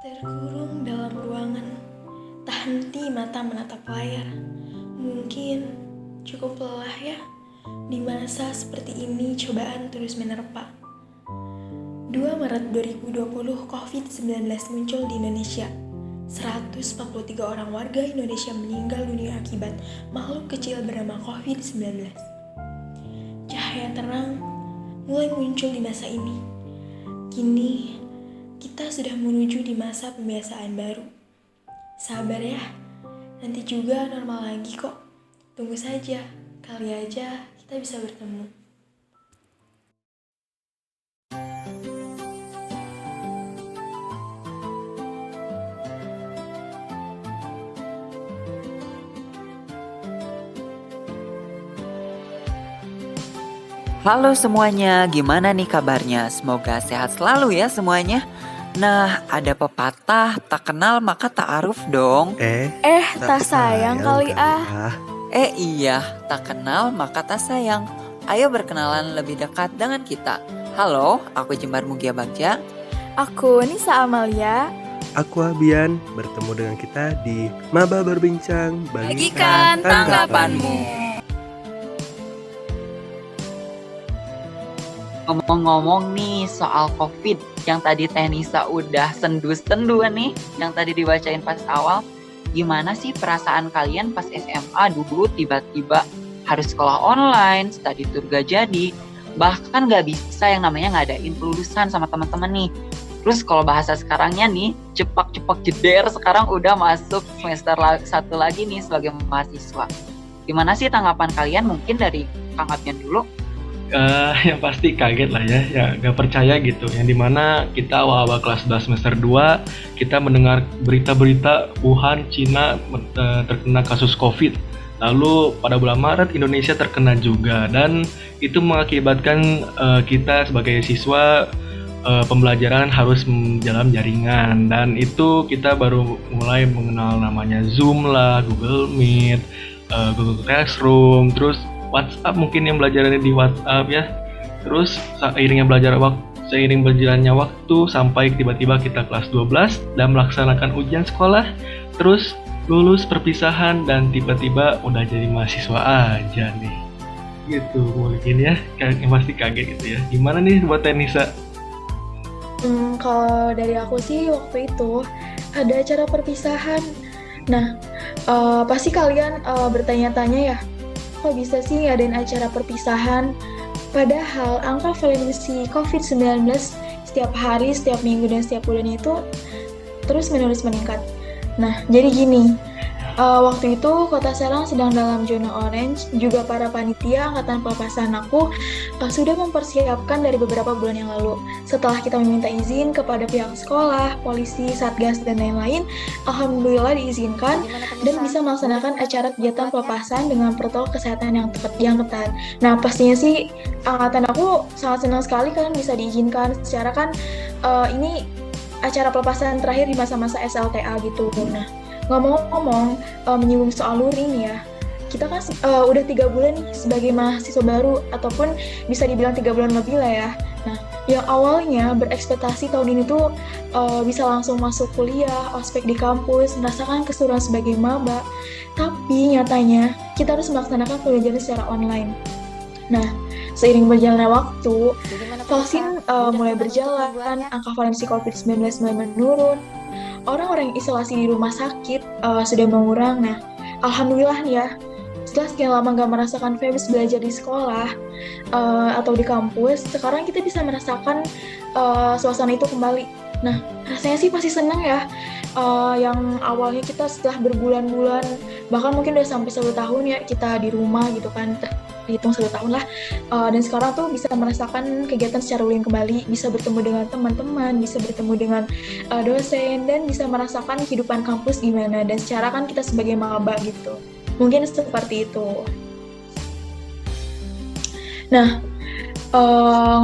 Terkurung dalam ruangan, tak henti mata menatap layar. Mungkin cukup lelah ya, di masa seperti ini cobaan terus menerpa. 2 Maret 2020 COVID-19 muncul di Indonesia. 143 orang warga Indonesia meninggal dunia akibat makhluk kecil bernama COVID-19. Cahaya terang mulai muncul di masa ini. Kini, kita sudah menuju di masa pembiasaan baru. Sabar ya, nanti juga normal lagi kok. Tunggu saja, kali aja kita bisa bertemu. Halo semuanya, gimana nih kabarnya? Semoga sehat selalu ya semuanya. Nah, ada pepatah, tak kenal maka tak aruf dong. Tak sayang kali ah. Iya, tak kenal maka tak sayang. Ayo berkenalan lebih dekat dengan kita. Halo, aku Jembar Mugia Bagja. Aku Nisa Amalia. Aku Abian, bertemu dengan kita di Maba Berbincang. Bagikan tanggapanmu. Ngomong-ngomong nih soal COVID yang tadi Teh Nisa udah sendu-sendu nih, yang tadi dibacain pas awal. Gimana sih perasaan kalian pas SMA dulu tiba-tiba harus sekolah online, study tour gak jadi, bahkan gak bisa yang namanya ngadain kelulusan sama teman-teman nih. Terus kalau bahasa sekarangnya nih, cepak-cepak jeder sekarang udah masuk semester 1 lagi nih sebagai mahasiswa. Gimana sih tanggapan kalian? Mungkin dari Kang Abian dulu. Yang pasti kaget lah ya gak percaya gitu. Yang dimana kita awal-awal kelas 11 semester 2 kita mendengar berita-berita Wuhan, Cina terkena kasus COVID. Lalu pada bulan Maret Indonesia terkena juga, dan itu mengakibatkan kita sebagai siswa pembelajaran harus dalam jaringan, dan itu kita baru mulai mengenal namanya Zoom lah, Google Meet, Google Classroom, terus WhatsApp mungkin yang belajarannya di WhatsApp ya. Terus seiring berjalannya waktu sampai tiba-tiba kita kelas 12 dan melaksanakan ujian sekolah, terus lulus perpisahan dan tiba-tiba udah jadi mahasiswa aja nih. Gitu mungkin ya, yang pasti kaget gitu ya. Gimana nih buat Tenisa? Kalau dari aku sih waktu itu ada acara perpisahan. Nah, pasti kalian bertanya-tanya ya, kok bisa sih ngadain acara perpisahan? Padahal angka valensi COVID-19 setiap hari, setiap minggu, dan setiap bulannya itu terus-menerus meningkat. Nah, jadi gini, waktu itu Kota Serang sedang dalam zona orange, juga para panitia angkatan pelepasan aku sudah mempersiapkan dari beberapa bulan yang lalu. Setelah kita meminta izin kepada pihak sekolah, polisi, satgas, dan lain-lain, alhamdulillah diizinkan dan bisa melaksanakan acara kegiatan pelepasan dengan protokol kesehatan yang ketat. Nah, pastinya sih angkatan aku sangat senang sekali kalian bisa diizinkan. Secara kan ini acara pelepasan terakhir di masa-masa SLTA gitu. Nah, ngomong-ngomong, menyinggung soal luring ya, kita kan udah 3 bulan nih sebagai mahasiswa baru, ataupun bisa dibilang 3 bulan lebih lah ya. Nah, yang awalnya berekspektasi tahun ini tuh bisa langsung masuk kuliah, ospek di kampus, merasakan keseruan sebagai maba, tapi nyatanya kita harus melaksanakan pembelajaran secara online. Nah, seiring berjalannya waktu, vaksin mulai berjalan, angka valensi COVID-19 mulai menurun, orang-orang yang isolasi di rumah sakit sudah mengurang. Nah, alhamdulillah nih ya, setelah sekian lama gak merasakan vibes belajar di sekolah atau di kampus, sekarang kita bisa merasakan suasana itu kembali. Nah, rasanya sih pasti seneng ya, yang awalnya kita setelah berbulan-bulan, bahkan mungkin udah sampai 1 tahun ya kita di rumah gitu kan, terhitung 1 tahun lah, dan sekarang tuh bisa merasakan kegiatan secara luring kembali, bisa bertemu dengan teman-teman, bisa bertemu dengan dosen, dan bisa merasakan kehidupan kampus gimana, dan secara kan kita sebagai maba gitu, mungkin seperti itu. Nah,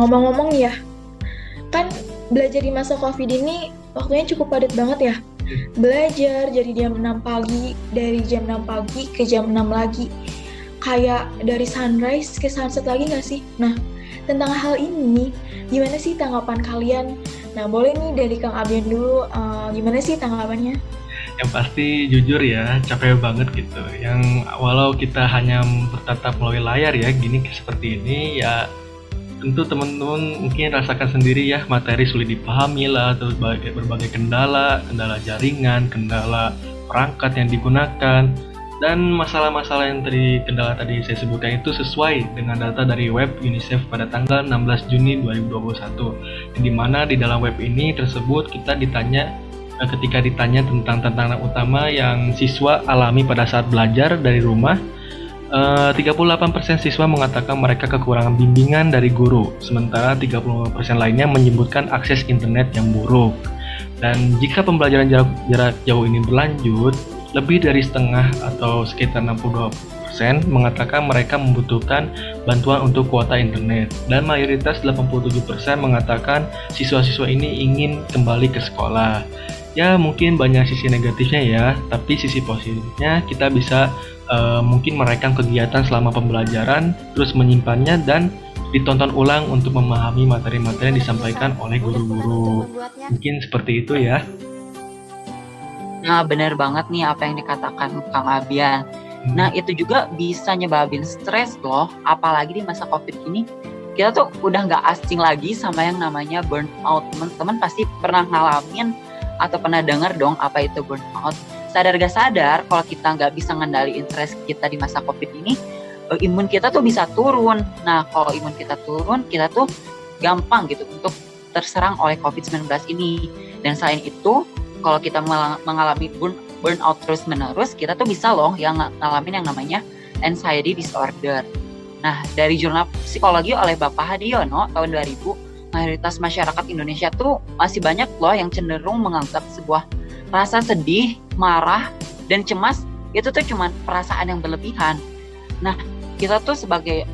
ngomong-ngomong ya, kan belajar di masa COVID ini waktunya cukup padat banget ya. Belajar dari jam 6 pagi, dari jam 6 pagi ke jam 6 lagi. Kayak dari sunrise ke sunset lagi gak sih? Nah, tentang hal ini, gimana sih tanggapan kalian? Nah, boleh nih dari Kang Abian dulu, gimana sih tanggapannya? Yang pasti jujur ya, capek banget gitu. Yang walau kita hanya bertatap melalui layar ya, gini seperti ini ya, tentu teman-teman mungkin rasakan sendiri ya, materi sulit dipahami lah, terus berbagai kendala, kendala jaringan, kendala perangkat yang digunakan, dan masalah-masalah yang kendala tadi saya sebutkan itu sesuai dengan data dari web UNICEF pada tanggal 16 Juni 2021, yang dimana di dalam web ini tersebut ketika ditanya tentang tantangan utama yang siswa alami pada saat belajar dari rumah, 38% siswa mengatakan mereka kekurangan bimbingan dari guru, sementara 35% lainnya menyebutkan akses internet yang buruk. Dan jika pembelajaran jarak jauh ini berlanjut, lebih dari setengah atau sekitar 62% mengatakan mereka membutuhkan bantuan untuk kuota internet, dan mayoritas 87% mengatakan siswa-siswa ini ingin kembali ke sekolah. Ya, mungkin banyak sisi negatifnya ya, tapi sisi positifnya kita bisa mungkin merekam kegiatan selama pembelajaran, terus menyimpannya dan ditonton ulang untuk memahami materi-materi yang disampaikan oleh guru-guru. Mungkin seperti itu ya. Nah, bener banget nih apa yang dikatakan Kang Abian. Nah, itu juga bisa nyebabin stres loh, apalagi di masa COVID ini. Kita tuh udah nggak asing lagi sama yang namanya burnout. Teman-teman pasti pernah ngalamin atau pernah dengar dong apa itu burnout. Sadar gak sadar, kalau kita nggak bisa ngendaliin stres kita di masa COVID ini, imun kita tuh bisa turun. Nah, kalau imun kita turun, kita tuh gampang gitu untuk terserang oleh COVID-19 ini. Dan selain itu, kalau kita mengalami burnout terus-menerus, kita tuh bisa loh yang ngalamin yang namanya anxiety disorder. Nah, dari jurnal psikologi oleh Bapak Hadiono tahun 2000, mayoritas masyarakat Indonesia tuh masih banyak loh yang cenderung menganggap sebuah rasa sedih, marah, dan cemas itu tuh cuma perasaan yang berlebihan. Nah, kita tuh sebagai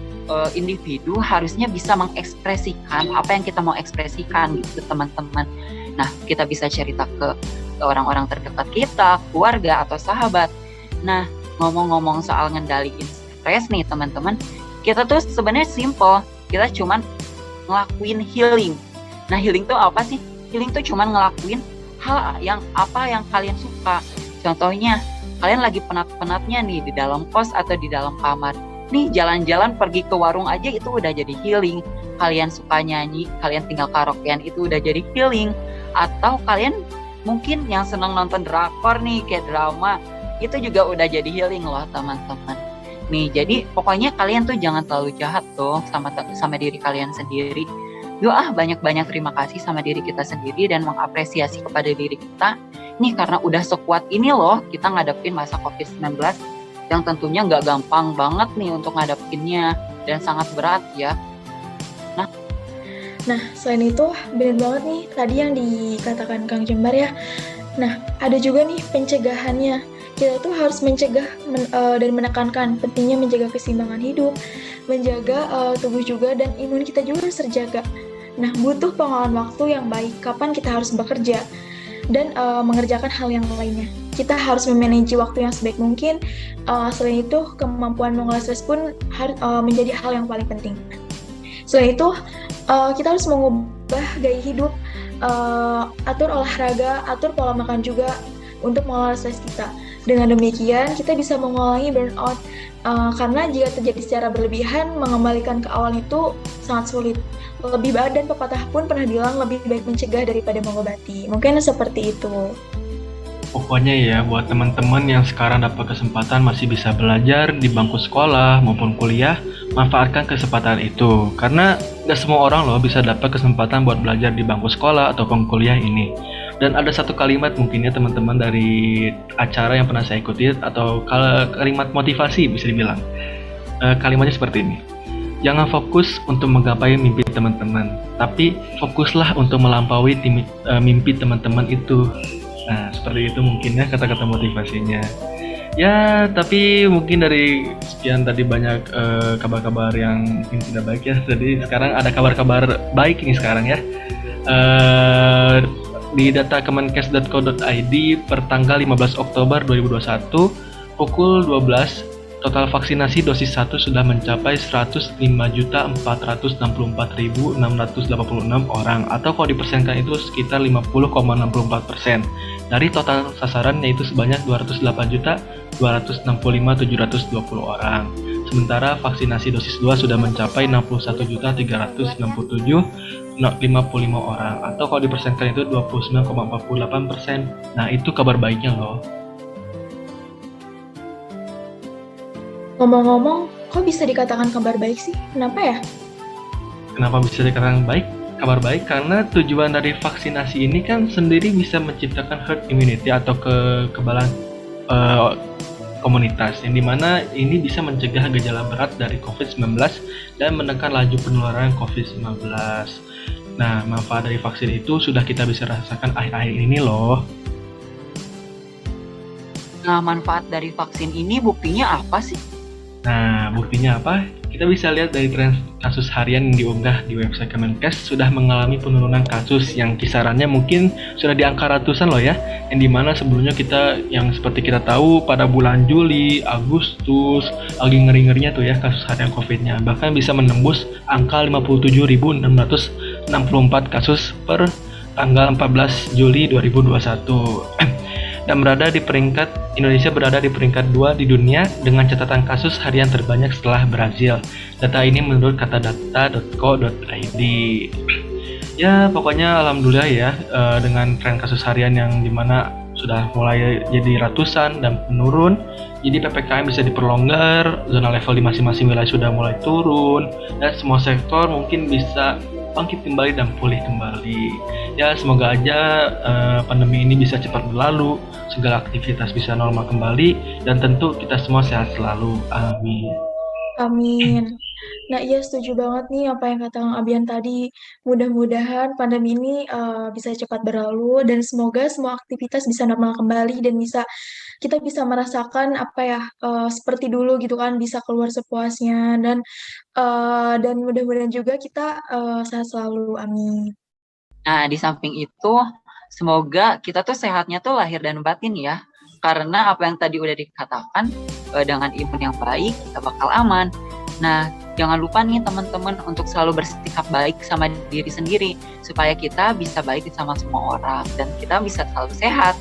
individu harusnya bisa mengekspresikan apa yang kita mau ekspresikan gitu teman-teman. Nah, kita bisa cerita ke orang-orang terdekat kita, keluarga atau sahabat. Nah, ngomong-ngomong soal ngendaliin stres nih teman-teman, kita tuh sebenarnya simple. Kita cuman ngelakuin healing. Nah, healing tuh apa sih? Healing tuh cuman ngelakuin hal yang kalian suka. Contohnya, kalian lagi penat-penatnya nih di dalam kos atau di dalam kamar. Nih, jalan-jalan pergi ke warung aja itu udah jadi healing. Kalian suka nyanyi, kalian tinggal karaokean itu udah jadi healing. Atau kalian mungkin yang senang nonton drakor nih, kayak drama, itu juga udah jadi healing loh teman-teman. Nih, jadi pokoknya kalian tuh jangan terlalu jahat tuh sama diri kalian sendiri. Yuk banyak-banyak terima kasih sama diri kita sendiri dan mengapresiasi kepada diri kita. Nih, karena udah sekuat ini loh kita ngadepin masa COVID-19 yang tentunya nggak gampang banget nih untuk ngadepinnya dan sangat berat ya. Nah, selain itu, benar banget nih tadi yang dikatakan Kang Jembar ya. Nah, ada juga nih pencegahannya. Kita tuh harus mencegah dan menekankan pentingnya menjaga keseimbangan hidup, menjaga tubuh juga, dan imun kita juga harus terjaga. Nah, butuh pengelolaan waktu yang baik, kapan kita harus bekerja, dan mengerjakan hal yang lainnya. Kita harus memanage waktu yang sebaik mungkin. Selain itu, kemampuan mengelola stres pun menjadi hal yang paling penting. Selain itu, kita harus mengubah gaya hidup, atur olahraga, atur pola makan juga untuk mengelola stres kita. Dengan demikian, kita bisa mengurangi burnout, karena jika terjadi secara berlebihan, mengembalikan ke awal itu sangat sulit. Lebih badan pepatah pun pernah bilang lebih baik mencegah daripada mengobati. Mungkin seperti itu. Pokoknya ya, buat teman-teman yang sekarang dapat kesempatan masih bisa belajar di bangku sekolah maupun kuliah, manfaatkan kesempatan itu. Karena gak semua orang loh bisa dapat kesempatan buat belajar di bangku sekolah ataupun kuliah ini. Dan ada satu kalimat mungkin ya teman-teman dari acara yang pernah saya ikuti, atau kalimat motivasi bisa dibilang. Kalimatnya seperti ini. Jangan fokus untuk menggapai mimpi teman-teman, tapi fokuslah untuk melampaui mimpi teman-teman itu. Nah, seperti itu mungkin ya kata-kata motivasinya. Ya, tapi mungkin dari sekian tadi banyak kabar-kabar yang mungkin tidak baik ya. Jadi sekarang ada kabar-kabar baik ini sekarang ya. Di data kemenkes.co.id per tanggal 15 Oktober 2021 pukul 12 Total vaksinasi dosis 1 sudah mencapai 105.464.686 orang, atau kalau dipersenkan itu sekitar 50,64%. Dari total sasaran yaitu sebanyak 208.265.720 orang. Sementara vaksinasi dosis 2 sudah mencapai 61.367.055 orang, atau kalau dipersenkan itu 29,48%. Nah, itu kabar baiknya loh. Ngomong-ngomong, kok bisa dikatakan kabar baik sih? Kenapa ya? Kenapa bisa dikatakan baik? Kabar baik karena tujuan dari vaksinasi ini kan sendiri bisa menciptakan herd immunity atau kekebalan komunitas, yang dimana ini bisa mencegah gejala berat dari COVID-19 dan menekan laju penularan COVID-19. Nah, manfaat dari vaksin itu sudah kita bisa rasakan akhir-akhir ini loh. Nah, manfaat dari vaksin ini buktinya apa sih? Nah, buktinya apa? Kita bisa lihat dari tren kasus harian yang diunggah di website Kemenkes sudah mengalami penurunan kasus yang kisarannya mungkin sudah di angka ratusan loh ya. Yang dimana sebelumnya yang seperti kita tahu pada bulan Juli, Agustus, lagi ngeri-ngerinya tuh ya kasus harian COVID-nya. Bahkan bisa menembus angka 57.664 kasus per tanggal 14 Juli 2021. Dan Indonesia berada di peringkat 2 di dunia dengan catatan kasus harian terbanyak setelah Brazil. Data ini menurut katadata.co.id. Ya, pokoknya alhamdulillah ya, dengan tren kasus harian yang dimana sudah mulai jadi ratusan dan menurun, jadi PPKM bisa diperlonggar, zona level di masing-masing wilayah sudah mulai turun, dan semua sektor mungkin bisa bangkit kembali dan pulih kembali. Ya, semoga aja pandemi ini bisa cepat berlalu, segala aktivitas bisa normal kembali, dan tentu kita semua sehat selalu. Amin. Amin. Nah, iya setuju banget nih apa yang kata Kang Abian tadi. Mudah-mudahan pandemi ini bisa cepat berlalu dan semoga semua aktivitas bisa normal kembali dan kita bisa merasakan apa ya seperti dulu gitu kan, bisa keluar sepuasnya dan mudah-mudahan juga kita sehat selalu. Amin. Nah, di samping itu, semoga kita tuh sehatnya tuh lahir dan batin ya. Karena apa yang tadi udah dikatakan, dengan imun yang baik, kita bakal aman. Nah, jangan lupa nih teman-teman untuk selalu bersikap baik sama diri sendiri, supaya kita bisa baik sama semua orang, dan kita bisa selalu sehat.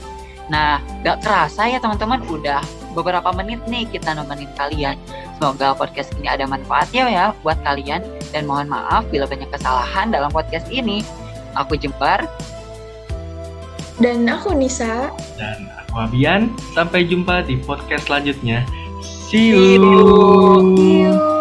Nah, gak kerasa ya teman-teman, udah beberapa menit nih kita nemenin kalian. Semoga podcast ini ada manfaatnya ya buat kalian, dan mohon maaf bila banyak kesalahan dalam podcast ini. Aku Jembar. Dan aku Nisa. Dan aku Abian. Sampai jumpa di podcast selanjutnya. See See you. you. See you.